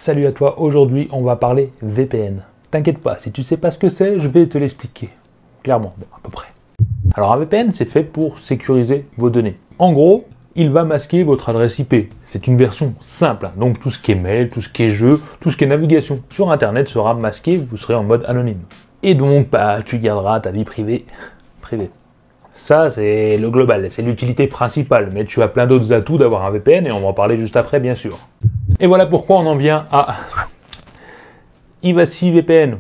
Salut à toi, aujourd'hui on va parler VPN. T'inquiète pas, si tu sais pas ce que c'est, je vais te l'expliquer. Clairement, bon, à peu près. Alors un VPN c'est fait pour sécuriser vos données. En gros, il va masquer votre adresse IP. C'est une version simple, donc tout ce qui est mail, tout ce qui est jeu, tout ce qui est navigation sur internet sera masqué, vous serez en mode anonyme. Et donc tu garderas ta vie privée. Ça, c'est le global, c'est l'utilité principale, mais tu as plein d'autres atouts d'avoir un VPN et on va en parler juste après, bien sûr. Et voilà pourquoi on en vient à Ivacy VPN.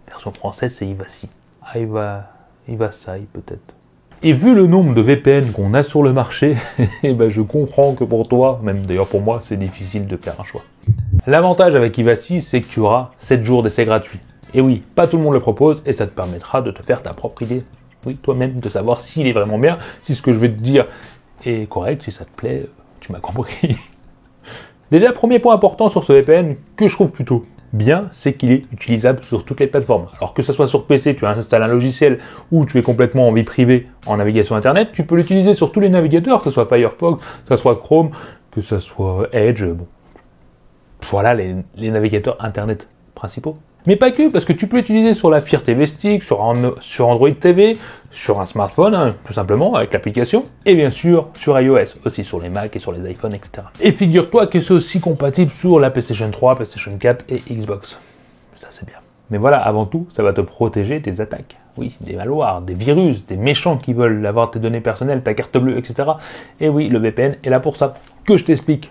Version française, c'est Ivacy. Ivacy peut-être. Et vu le nombre de VPN qu'on a sur le marché, je comprends que pour toi, même d'ailleurs pour moi, c'est difficile de faire un choix. L'avantage avec Ivacy, c'est que tu auras 7 jours d'essai gratuit. Et oui, pas tout le monde le propose et ça te permettra de te faire ta propre idée. Oui, toi-même, de savoir s'il est vraiment bien, si ce que je vais te dire est correct, si ça te plaît, tu m'as compris. Déjà, premier point important sur ce VPN que je trouve plutôt bien, c'est qu'il est utilisable sur toutes les plateformes. Alors que ce soit sur PC, tu installes un logiciel ou tu es complètement en vie privée en navigation internet, tu peux l'utiliser sur tous les navigateurs, que ce soit Firefox, que ce soit Chrome, que ce soit Edge, bon. Voilà les navigateurs internet principaux. Mais pas que, parce que tu peux l'utiliser sur la Fire TV Stick, sur Android TV, sur un smartphone, tout simplement, avec l'application, et bien sûr sur iOS, aussi sur les Mac et sur les iPhones, etc. Et figure-toi que c'est aussi compatible sur la PlayStation 3, PlayStation 4 et Xbox. Ça c'est bien. Mais voilà, avant tout, ça va te protéger des attaques. Oui, des malwares, des virus, des méchants qui veulent avoir tes données personnelles, ta carte bleue, etc. Et oui, le VPN est là pour ça. Que je t'explique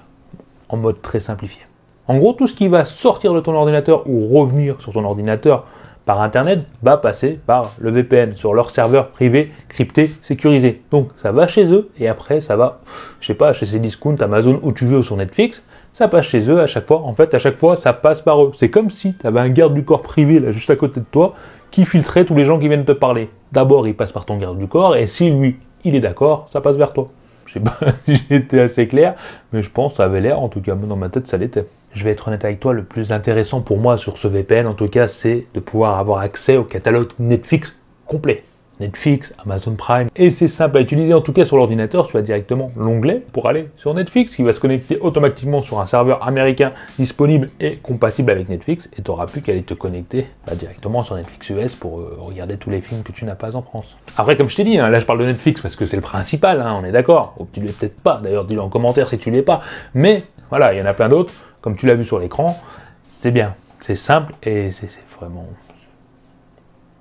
en mode très simplifié. En gros, tout ce qui va sortir de ton ordinateur ou revenir sur ton ordinateur par Internet va passer par le VPN sur leur serveur privé, crypté, sécurisé. Donc ça va chez eux et après ça va, je sais pas, chez Cdiscount, Amazon, où tu veux, ou sur Netflix, ça passe chez eux à chaque fois. En fait, à chaque fois, ça passe par eux. C'est comme si tu avais un garde du corps privé là juste à côté de toi qui filtrait tous les gens qui viennent te parler. D'abord, il passe par ton garde du corps et si lui, il est d'accord, ça passe vers toi. Je sais pas si j'ai été assez clair, mais je pense que ça avait l'air, en tout cas dans ma tête ça l'était. Je vais être honnête avec toi, le plus intéressant pour moi sur ce VPN en tout cas, c'est de pouvoir avoir accès au catalogue Netflix complet. Netflix, Amazon Prime, et c'est simple à utiliser en tout cas sur l'ordinateur, tu as directement l'onglet pour aller sur Netflix qui va se connecter automatiquement sur un serveur américain disponible et compatible avec Netflix et tu n'auras plus qu'à aller te connecter directement sur Netflix US pour regarder tous les films que tu n'as pas en France. Après comme je t'ai dit, là je parle de Netflix parce que c'est le principal, on est d'accord, ou tu ne l'es peut-être pas, d'ailleurs dis-le en commentaire si tu ne l'es pas, mais voilà, il y en a plein d'autres, comme tu l'as vu sur l'écran, c'est bien, c'est simple et c'est vraiment...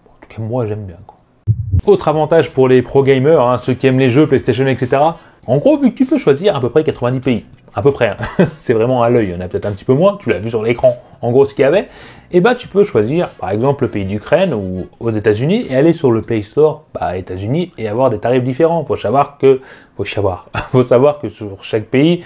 En tout cas moi j'aime bien quoi. Autre avantage pour les pro gamers, ceux qui aiment les jeux, PlayStation, etc. En gros, vu que tu peux choisir à peu près 90 pays, à peu près, c'est vraiment à l'œil, il y en a peut-être un petit peu moins, tu l'as vu sur l'écran, en gros ce qu'il y avait, et tu peux choisir par exemple le pays d'Ukraine ou aux États-Unis et aller sur le Play Store États-Unis et avoir des tarifs différents. Faut savoir que sur chaque pays,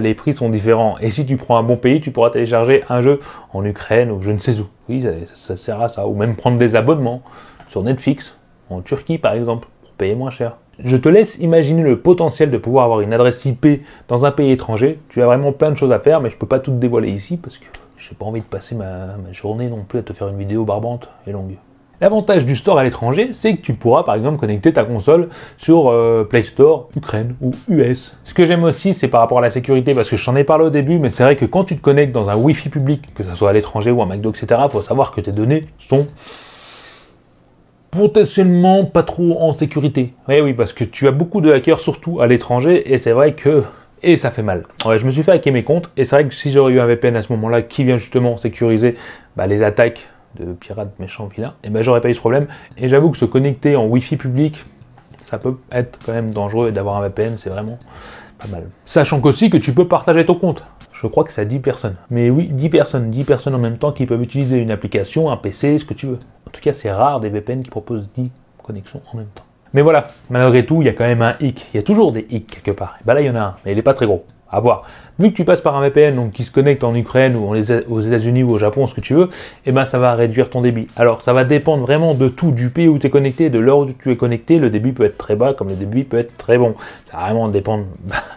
les prix sont différents. Et si tu prends un bon pays, tu pourras télécharger un jeu en Ukraine ou je ne sais où. Oui, ça sert à ça. Ou même prendre des abonnements sur Netflix, en Turquie par exemple, pour payer moins cher. Je te laisse imaginer le potentiel de pouvoir avoir une adresse IP dans un pays étranger. Tu as vraiment plein de choses à faire, mais je peux pas tout te dévoiler ici parce que j'ai pas envie de passer ma journée non plus à te faire une vidéo barbante et longue. L'avantage du store à l'étranger, c'est que tu pourras par exemple connecter ta console sur Play Store, Ukraine ou US. Ce que j'aime aussi, c'est par rapport à la sécurité, parce que je t'en ai parlé au début, mais c'est vrai que quand tu te connectes dans un Wi-Fi public, que ce soit à l'étranger ou à McDo, etc., il faut savoir que tes données sont potentiellement pas trop en sécurité. Oui, parce que tu as beaucoup de hackers, surtout à l'étranger, et c'est vrai que... Et ça fait mal. Ouais, je me suis fait hacker mes comptes, et c'est vrai que si j'aurais eu un VPN à ce moment-là, qui vient justement sécuriser les attaques de pirates méchants vilains, et j'aurais pas eu ce problème. Et j'avoue que se connecter en Wi-Fi public, ça peut être quand même dangereux, et d'avoir un VPN, c'est vraiment pas mal. Sachant qu'aussi que tu peux partager ton compte. Je crois que c'est à 10 personnes. Mais oui, 10 personnes en même temps qui peuvent utiliser une application, un PC, ce que tu veux. En tout cas, c'est rare des VPN qui proposent 10 connexions en même temps. Mais voilà, malgré tout, il y a quand même un hic. Il y a toujours des hicks quelque part. Et là, il y en a un, mais il n'est pas très gros. À voir. Vu que tu passes par un VPN donc qui se connecte en Ukraine ou aux États-Unis ou au Japon, ce que tu veux, ça va réduire ton débit. Alors, ça va dépendre vraiment de tout, du pays où tu es connecté, de l'heure où tu es connecté. Le débit peut être très bas, comme le débit peut être très bon. Ça va vraiment dépendre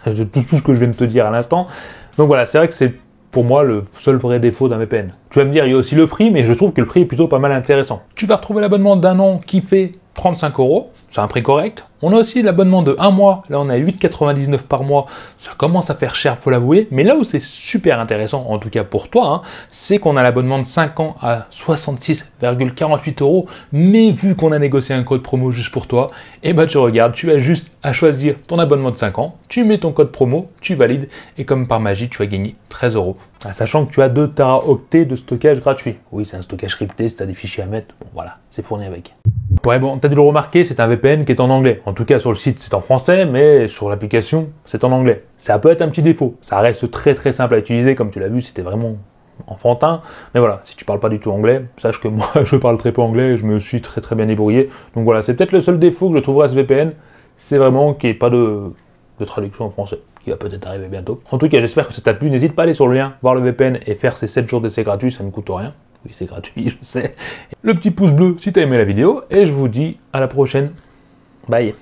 de tout ce que je viens de te dire à l'instant. Donc voilà, c'est vrai que c'est pour moi le seul vrai défaut d'un VPN. Tu vas me dire, il y a aussi le prix, mais je trouve que le prix est plutôt pas mal intéressant. Tu vas retrouver l'abonnement d'1 an qui fait 35 €. c'est un prix correct. On a aussi l'abonnement de 1 mois, là on est à 8,99 par mois, ça commence à faire cher, faut l'avouer, mais là où c'est super intéressant, en tout cas pour toi, hein, c'est qu'on a l'abonnement de 5 ans à 66,48 €, mais vu qu'on a négocié un code promo juste pour toi, et bah tu regardes, tu as juste à choisir ton abonnement de 5 ans, tu mets ton code promo, tu valides, et comme par magie, tu vas gagner 13 €. Sachant que tu as 2 teraoctets de stockage gratuit. Oui, c'est un stockage crypté, si tu as des fichiers à mettre, bon voilà, c'est fourni avec. Ouais bon, t'as dû le remarquer, c'est un VPN qui est en anglais. En tout cas sur le site c'est en français, mais sur l'application c'est en anglais. Ça peut être un petit défaut. Ça reste très très simple à utiliser, comme tu l'as vu, c'était vraiment enfantin. Mais voilà, si tu parles pas du tout anglais, sache que moi je parle très peu anglais et je me suis très très bien débrouillé. Donc voilà, c'est peut-être le seul défaut que je trouverai à ce VPN, c'est vraiment qu'il n'y ait pas de traduction en français, qui va peut-être arriver bientôt. En tout cas, j'espère que ça t'a plu. N'hésite pas à aller sur le lien, voir le VPN et faire ces 7 jours d'essai gratuits, ça ne coûte rien. Oui, c'est gratuit, je sais. Le petit pouce bleu si t'as aimé la vidéo, et je vous dis à la prochaine. Bye.